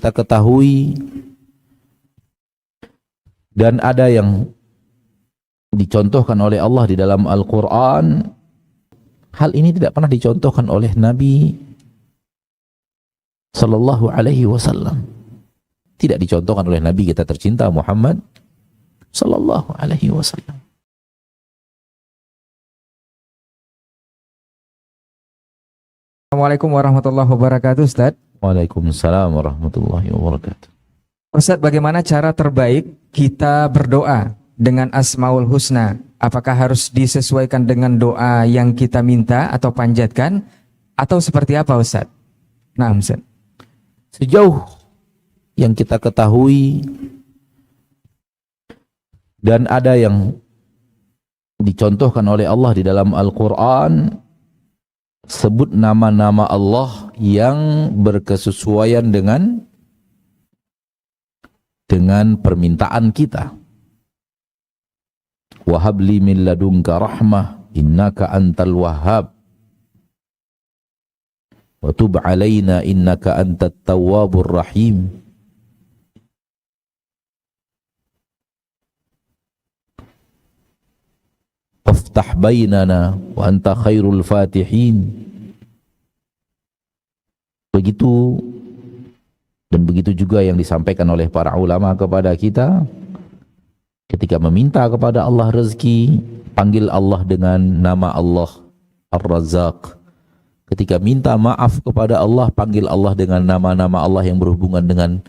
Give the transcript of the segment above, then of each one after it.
kita ketahui dan ada yang dicontohkan oleh Allah di dalam Al-Quran, hal ini tidak pernah dicontohkan oleh Nabi Sallallahu Alaihi Wasallam. Tidak dicontohkan oleh Nabi kita tercinta Muhammad Sallallahu Alaihi Wasallam. Assalamualaikum warahmatullahi wabarakatuh, Ustaz. Waalaikumsalam warahmatullahi wabarakatuh. Ustaz, bagaimana cara terbaik kita berdoa dengan Asmaul Husna? Apakah harus disesuaikan dengan doa yang kita minta atau panjatkan, atau seperti apa, Ustaz? Nah, Ustaz. Sejauh yang kita ketahui dan ada yang dicontohkan oleh Allah di dalam Al-Quran, sebut nama-nama Allah yang berkesesuaian dengan permintaan kita. Wahabli min ladunka rahmah innaka antal wahhab wa tub alaina innaka antat tawwabur rahim. Waftah bainana wa anta khairul fatihin. Begitu dan begitu juga yang disampaikan oleh para ulama kepada kita. Ketika meminta kepada Allah rezeki, panggil Allah dengan nama Allah Ar-Razzaq. Ketika minta maaf kepada Allah, panggil Allah dengan nama-nama Allah yang berhubungan dengan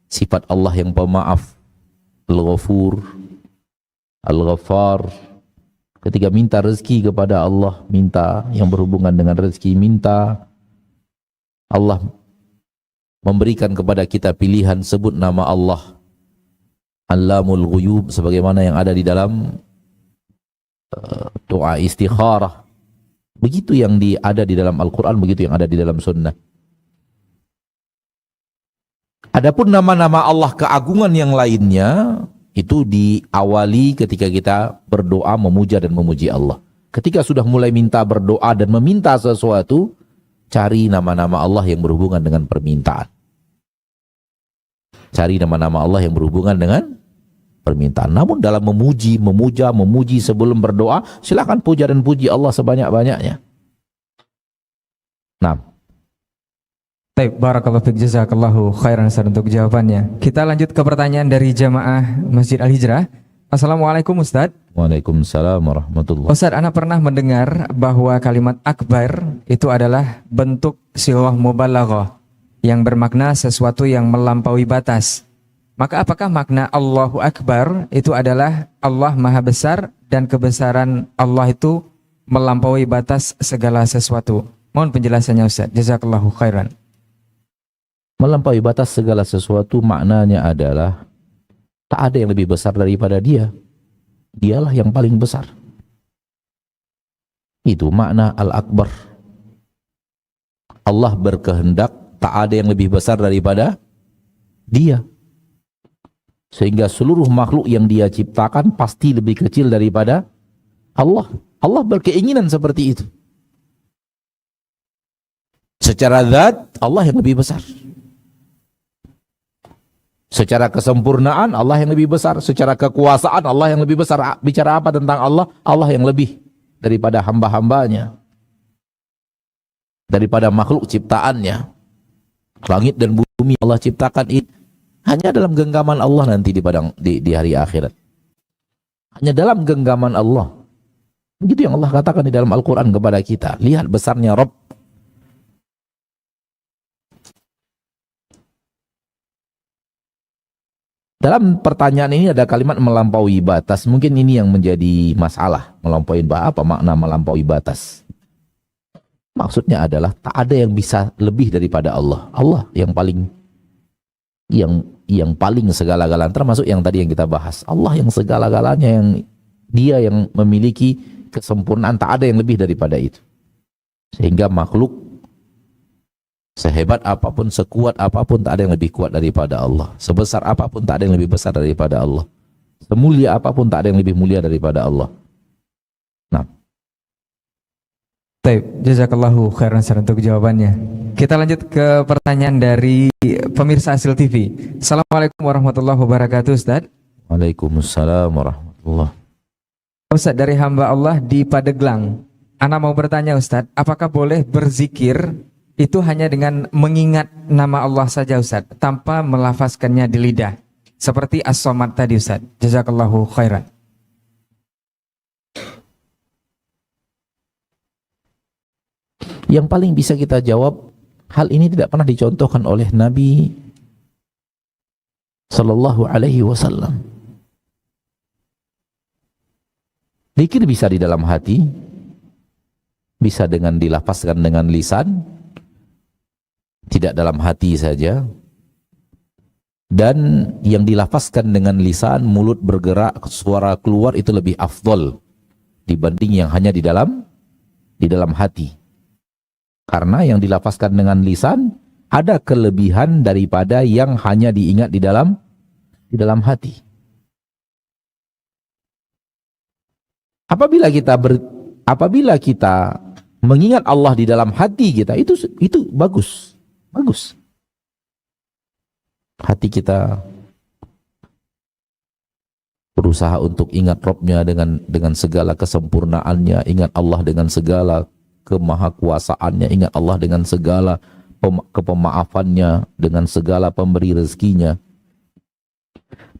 sifat Allah yang pemaaf, Al-Ghafur, Al-Ghaffar. Ketika minta rezeki kepada Allah, minta yang berhubungan dengan rezeki, minta Allah memberikan kepada kita pilihan, sebut nama Allah Allamul Ghuyub, sebagaimana yang ada di dalam doa istikharah. Begitu yang ada di dalam Al-Quran, begitu yang ada di dalam sunnah. Adapun nama-nama Allah keagungan yang lainnya, itu diawali ketika kita berdoa, memuja dan memuji Allah. Ketika sudah mulai minta, berdoa dan meminta sesuatu, cari nama-nama Allah yang berhubungan dengan permintaan. Cari nama-nama Allah yang berhubungan dengan permintaan. Namun dalam memuji, memuji sebelum berdoa, silakan puja dan puji Allah sebanyak-banyaknya. Nah. Baik, barakallahu fiik, jazakallahu khairan Ustaz untuk jawabannya. Kita lanjut ke pertanyaan dari jamaah Masjid Al-Hijrah. Assalamualaikum Ustaz. Waalaikumsalam warahmatullahi. Ustaz, ana pernah mendengar bahwa kalimat akbar itu adalah bentuk sighah mubalaghah yang bermakna sesuatu yang melampaui batas. Maka apakah makna Allahu Akbar itu adalah Allah Maha Besar dan kebesaran Allah itu melampaui batas segala sesuatu? Mohon penjelasannya Ustaz. Jazakallahu khairan. Melampaui batas segala sesuatu maknanya adalah tak ada yang lebih besar daripada Dia. Dialah yang paling besar. Itu makna Al-Akbar. Allah berkehendak tak ada yang lebih besar daripada Dia. Sehingga seluruh makhluk yang Dia ciptakan pasti lebih kecil daripada Allah. Allah berkeinginan seperti itu. Secara zat Allah yang lebih besar. Secara kesempurnaan Allah yang lebih besar. Secara kekuasaan Allah yang lebih besar. Bicara apa tentang Allah? Allah yang lebih daripada hamba-hambanya, daripada makhluk ciptaannya. Langit dan bumi Allah ciptakan ini hanya dalam genggaman Allah nanti di hari akhirat. Hanya dalam genggaman Allah. Begitu yang Allah katakan di dalam Al-Quran kepada kita. Lihat besarnya Rabb. Dalam pertanyaan ini ada kalimat melampaui batas. Mungkin ini yang menjadi masalah. Melampaui apa makna melampaui batas? Maksudnya adalah tak ada yang bisa lebih daripada Allah. Allah yang paling segala-galanya, termasuk yang tadi yang kita bahas. Allah yang segala-galanya, yang Dia yang memiliki kesempurnaan, tak ada yang lebih daripada itu. Sehingga makhluk sehebat apapun, sekuat apapun, tak ada yang lebih kuat daripada Allah. Sebesar apapun, tak ada yang lebih besar daripada Allah. Semulia apapun, tak ada yang lebih mulia daripada Allah. Nah, Taib, jazakallahu khairan Ustaz untuk jawabannya. Kita lanjut ke pertanyaan dari pemirsa Hasil TV. Assalamualaikum warahmatullahi wabarakatuh Ustaz. Waalaikumsalam warahmatullahi. Ustaz, dari hamba Allah di Padeglang, ana mau bertanya Ustaz, apakah boleh berzikir itu hanya dengan mengingat nama Allah saja Ustaz, tanpa melafazkannya di lidah, seperti As-Somad tadi Ustaz? Jazakallahu khairan. Yang paling bisa kita jawab, hal ini tidak pernah dicontohkan oleh Nabi Sallallahu Alaihi Wasallam. Zikir bisa di dalam hati, bisa dengan dilafazkan dengan lisan, tidak dalam hati saja, dan yang dilafazkan dengan lisan, mulut bergerak, suara keluar itu lebih afdol dibanding yang hanya di dalam hati. Karena yang dilafazkan dengan lisan ada kelebihan daripada yang hanya diingat di dalam hati. Apabila kita mengingat Allah di dalam hati kita, itu bagus. Bagus. Hati kita berusaha untuk ingat Rabb-nya dengan segala kesempurnaannya, ingat Allah dengan segala kemahakuasaannya, ingat Allah dengan segala kepemaafannya, dengan segala pemberi rezekinya.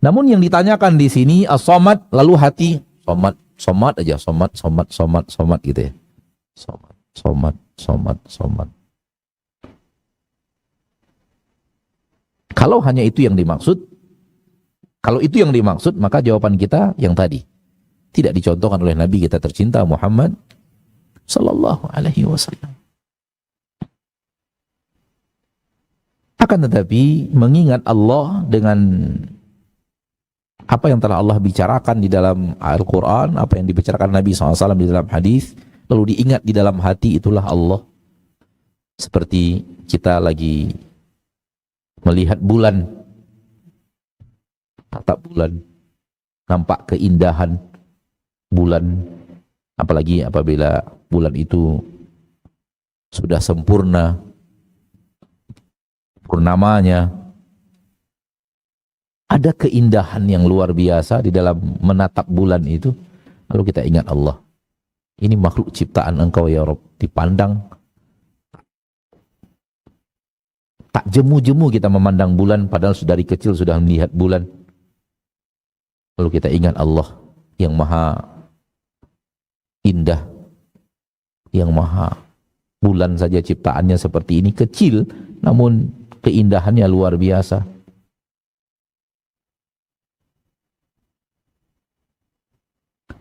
Namun yang ditanyakan di sini as-somad, lalu hati somad aja, somad gitu ya. Somad. Kalau hanya itu yang dimaksud, maka jawaban kita yang tadi tidak dicontohkan oleh Nabi kita tercinta Muhammad Sallallahu Alaihi Wasallam. Akan tetapi mengingat Allah dengan apa yang telah Allah bicarakan di dalam Al-Quran, apa yang dibicarakan Nabi SAW di dalam hadis, lalu diingat di dalam hati, itulah Allah. Seperti kita lagi melihat bulan, tatap bulan, nampak keindahan bulan, apalagi apabila bulan itu sudah sempurna purnamanya, ada keindahan yang luar biasa di dalam menatap bulan itu. Lalu kita ingat Allah, ini makhluk ciptaan Engkau ya Rabb, dipandang tak jemu-jemu kita memandang bulan, padahal dari kecil sudah melihat bulan. Lalu kita ingat Allah yang maha indah, yang maha, bulan saja ciptaannya seperti ini, kecil namun keindahannya luar biasa.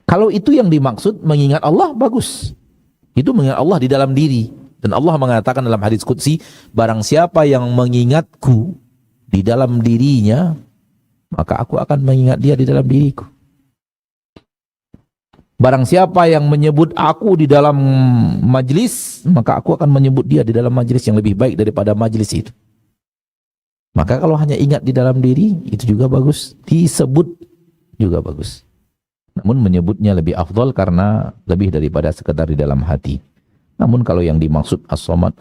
Kalau itu yang dimaksud mengingat Allah, bagus. Itu mengingat Allah di dalam diri. Dan Allah mengatakan dalam hadis qudsi, barang siapa yang mengingatku di dalam dirinya, maka aku akan mengingat dia di dalam diriku. Barang siapa yang menyebut aku di dalam majlis, maka aku akan menyebut dia di dalam majlis yang lebih baik daripada majlis itu. Maka kalau hanya ingat di dalam diri, itu juga bagus. Disebut juga bagus. Namun menyebutnya lebih afdal karena lebih daripada sekedar di dalam hati. Namun kalau yang dimaksud as-somad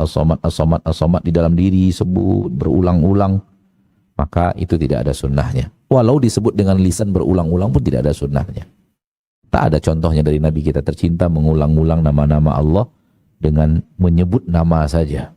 di dalam diri, sebut berulang-ulang, maka itu tidak ada sunnahnya. Walau disebut dengan lisan berulang-ulang pun tidak ada sunnahnya. Tak ada contohnya dari Nabi kita tercinta mengulang-ulang nama-nama Allah dengan menyebut nama saja.